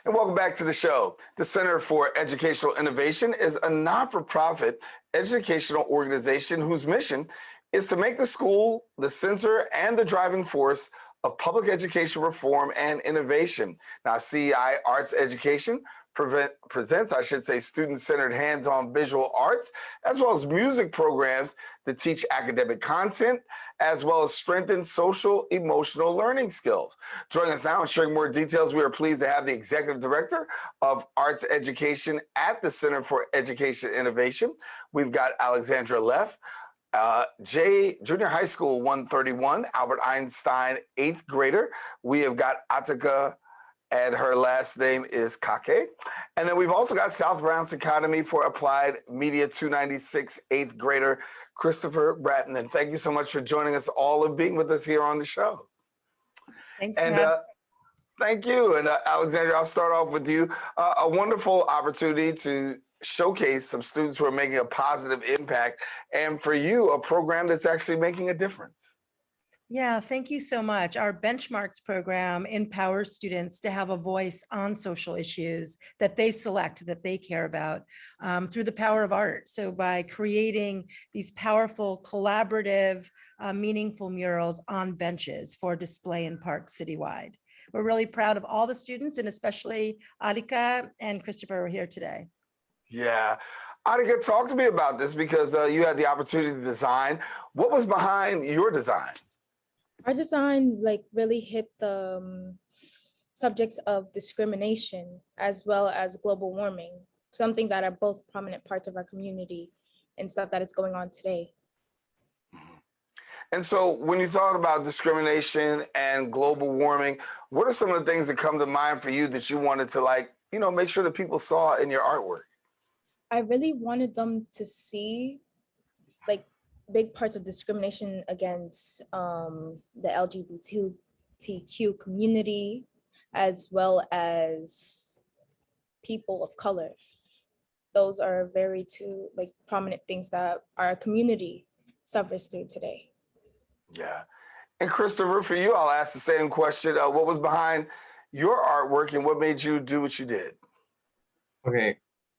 And welcome back to the show. The Center for Educational Innovation is a not-for-profit educational organization whose mission is to make the school the center and the driving force of public education reform and innovation. Now, CEI Arts Education presents, student-centered hands-on visual arts, as well as music programs that teach academic content, as well as strengthen social, emotional learning skills. Joining us now and sharing more details, we are pleased to have the Executive Director of Arts Education at the Center for Education Innovation. We've got Alexandra Leff, Junior High School 131, Albert Einstein, 8th grader. We have got Atika, and her last name is Kake. And then we've also got South Bronx Academy for Applied Media 296, 8th grader, Christopher Breton. And thank you so much for joining us all and being with us here on the show. Thanks, and thank you. And Alexandra, I'll start off with you. A wonderful opportunity to showcase some students who are making a positive impact, and for you, a program that's actually making a difference. Yeah, thank you so much. Our Benchmarks program empowers students to have a voice on social issues that they select, that they care about, through the power of art. So by creating these powerful, collaborative, meaningful murals on benches for display in parks citywide. We're really proud of all the students, and especially Atika and Christopher are here today. Yeah. Atika, talk to me about this, because you had the opportunity to design. What was behind your design? Our design really hit the subjects of discrimination as well as global warming, something that are both prominent parts of our community and stuff that is going on today. And so when you thought about discrimination and global warming, what are some of the things that come to mind for you that you wanted to make sure that people saw in your artwork? I really wanted them to see big parts of discrimination against the LGBTQ community, as well as people of color. Those are two prominent things that our community suffers through today. Yeah. And Christopher, for you, I'll ask the same question. What was behind your artwork and what made you do what you did? Okay,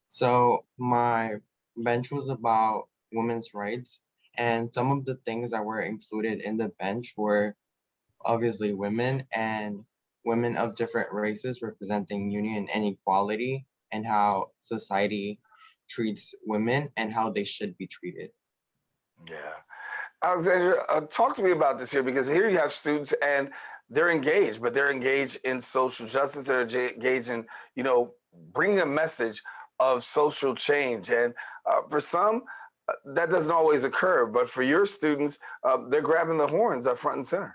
so my bench was about women's rights. And some of the things that were included in the bench were obviously women and women of different races, representing union and equality, and how society treats women and how they should be treated. Yeah. Alexandra, talk to me about this here, because here you have students and they're engaged, but they're engaged in social justice. They're engaged in, bringing a message of social change. And for some, that doesn't always occur, but for your students, they're grabbing the horns up front and center.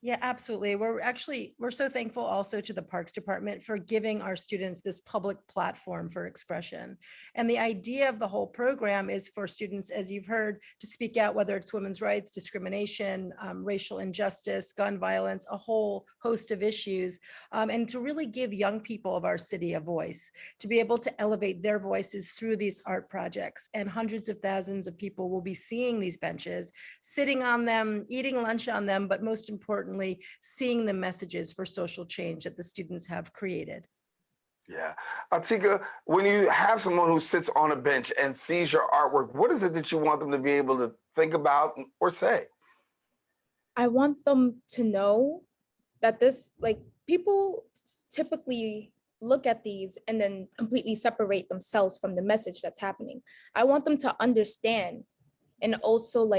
Yeah, absolutely. We're so thankful also to the Parks Department for giving our students this public platform for expression. And the idea of the whole program is for students, as you've heard, to speak out, whether it's women's rights, discrimination, racial injustice, gun violence, a whole host of issues, and to really give young people of our city a voice, to be able to elevate their voices through these art projects. And hundreds of thousands of people will be seeing these benches, sitting on them, eating lunch on them, but most importantly, seeing the messages for social change that the students have created. Yeah. Atika, when you have someone who sits on a bench and sees your artwork, what is it that you want them to be able to think about or say? I want them to know that people typically look at these and then completely separate themselves from the message that's happening. I want them to understand, and also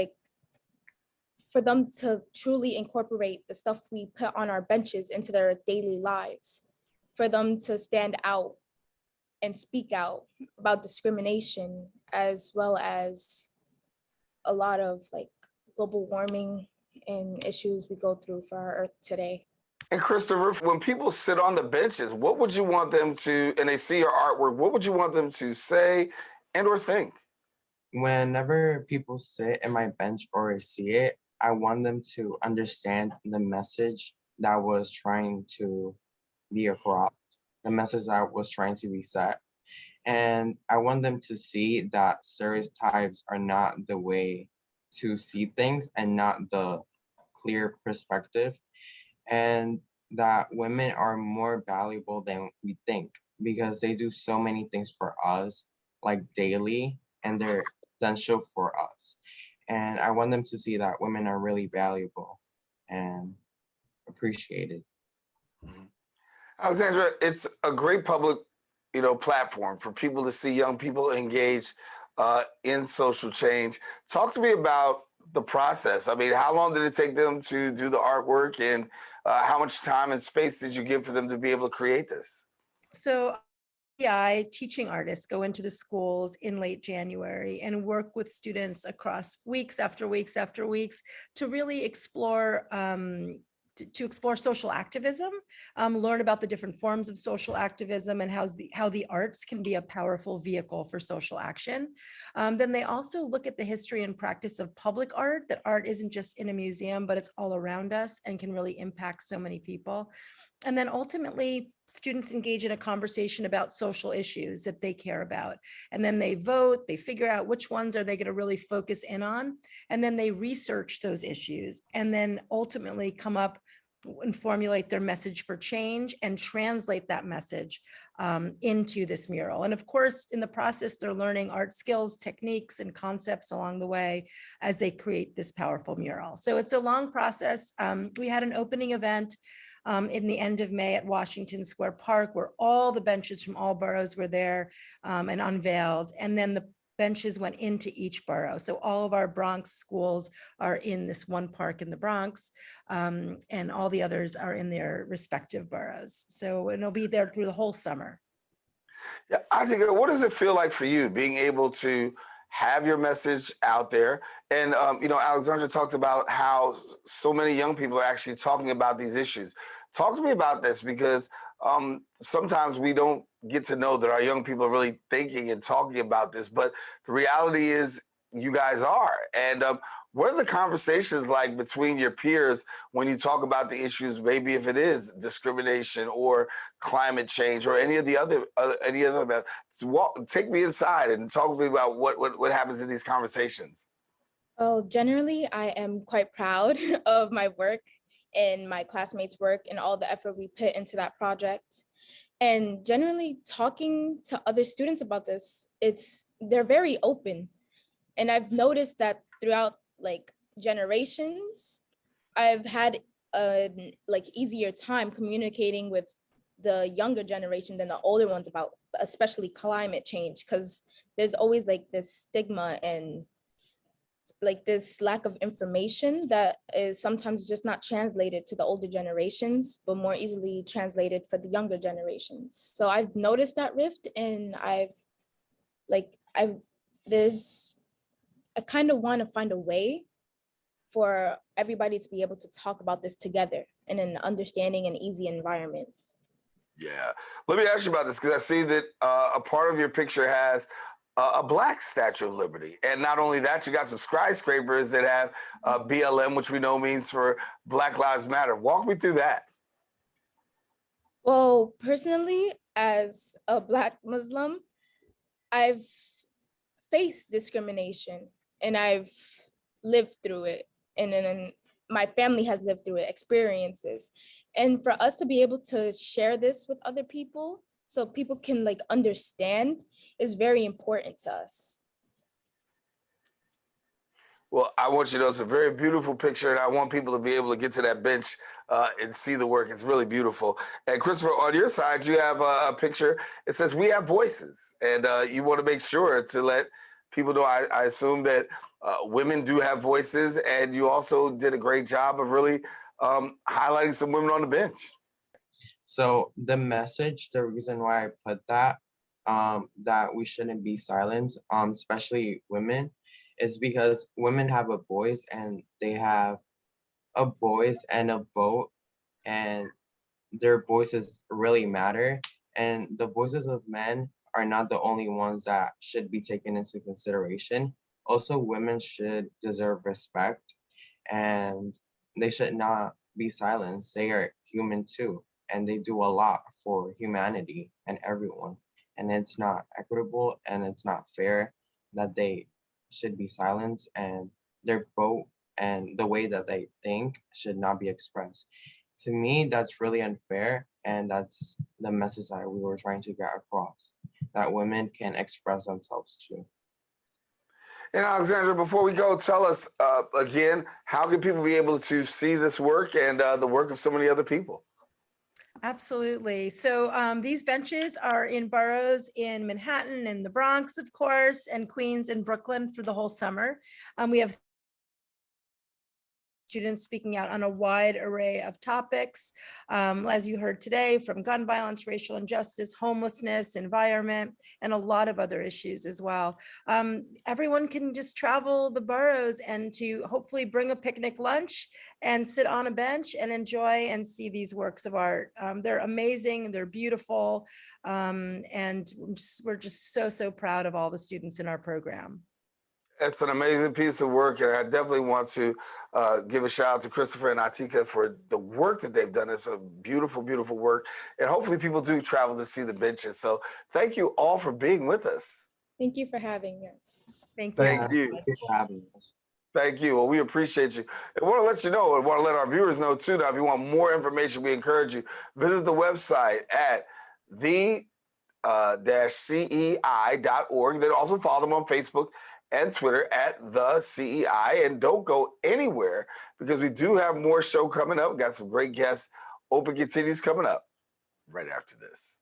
for them to truly incorporate the stuff we put on our benches into their daily lives, for them to stand out and speak out about discrimination, as well as a lot of global warming and issues we go through for our earth today. And Christopher, when people sit on the benches, what would you want them to, and they see your artwork, what would you want them to say and or think? Whenever people sit in my bench or see it, I want them to understand the message that was trying to be across, the message that was trying to be set. And I want them to see that stereotypes are not the way to see things and not the clear perspective. And that women are more valuable than we think because they do so many things for us, like daily, and they're essential for us. And I want them to see that women are really valuable and appreciated. Mhm. Alexandra, it's a great public, platform for people to see young people engage in social change. Talk to me about the process. I mean, how long did it take them to do the artwork, and how much time and space did you give for them to be able to create this? So CEI teaching artists go into the schools in late January and work with students across weeks after weeks after weeks to really explore to explore social activism, learn about the different forms of social activism and how the arts can be a powerful vehicle for social action. Then they also look at the history and practice of public art, that art isn't just in a museum, but it's all around us and can really impact so many people. And then ultimately, students engage in a conversation about social issues that they care about. And then they vote, they figure out which ones are they going to really focus in on. And then they research those issues and then ultimately come up and formulate their message for change and translate that message into this mural. And of course, in the process, they're learning art skills, techniques, and concepts along the way as they create this powerful mural. So it's a long process. We had an opening event in the end of May at Washington Square Park, where all the benches from all boroughs were there and unveiled. And then the benches went into each borough. So all of our Bronx schools are in this one park in the Bronx, and all the others are in their respective boroughs. So it'll be there through the whole summer. Yeah, Atika, what does it feel like for you being able to have your message out there? And, Alexandra talked about how so many young people are actually talking about these issues. Talk to me about this, because sometimes we don't get to know that our young people are really thinking and talking about this, but the reality is you guys are. And what are the conversations like between your peers when you talk about the issues, maybe if it is discrimination or climate change or any of the other so take me inside and talk to me about what happens in these conversations. Well, generally, I am quite proud of my work and my classmates' work and all the effort we put into that project. And generally, talking to other students about this, they're very open. And I've noticed that throughout like generations, I've had a easier time communicating with the younger generation than the older ones about especially climate change, because there's always like this stigma and like this lack of information that is sometimes just not translated to the older generations, but more easily translated for the younger generations. So I've noticed that rift, and I kind of want to find a way for everybody to be able to talk about this together in an understanding and easy environment. Yeah. Let me ask you about this, because I see that a part of your picture has a Black Statue of Liberty. And not only that, you got some skyscrapers that have BLM, which we know means for Black Lives Matter. Walk me through that. Well, personally, as a Black Muslim, I've faced discrimination and I've lived through it. And then my family has lived through it, experiences. And for us to be able to share this with other people so people can like understand is very important to us. Well, I want you to know it's a very beautiful picture, and I want people to be able to get to that bench and see the work. It's really beautiful. And Christopher, on your side, you have a picture. It says, "We have voices," and you want to make sure to let people know. I assume that women do have voices, and you also did a great job of really highlighting some women on the bench. So the message, the reason why I put that, that we shouldn't be silent, especially women, is because women have a voice and they have a voice and a vote, and their voices really matter. And the voices of men are not the only ones that should be taken into consideration. Also, women should deserve respect, and they should not be silenced. They are human too, and they do a lot for humanity and everyone. And it's not equitable and it's not fair that they should be silenced, and their vote and the way that they think should not be expressed. to me, that's really unfair, and that's the message that we were trying to get across, that women can express themselves too. And Alexandra, before we go, tell us again, how can people be able to see this work and the work of so many other people? Absolutely. So these benches are in boroughs in Manhattan and the Bronx, of course, and Queens and Brooklyn for the whole summer. We have students speaking out on a wide array of topics, as you heard today, from gun violence, racial injustice, homelessness, environment, and a lot of other issues as well. Everyone can just travel the boroughs and to hopefully bring a picnic lunch and sit on a bench and enjoy and see these works of art. They're amazing, they're beautiful, and we're just so proud of all the students in our program. It's an amazing piece of work, and I definitely want to give a shout out to Christopher and Atika for the work that they've done. It's a beautiful, beautiful work, and hopefully people do travel to see the benches. So thank you all for being with us. Thank you for having us. Thank you. Thank you. Thank you for having us. Thank you. Well, we appreciate you. I want to let you know, and want to let our viewers know too, that if you want more information, we encourage you, visit the website at the-cei.org. Then also follow them on Facebook and Twitter at the CEI. And don't go anywhere, because we do have more show coming up. We got some great guests. Open continues coming up right after this.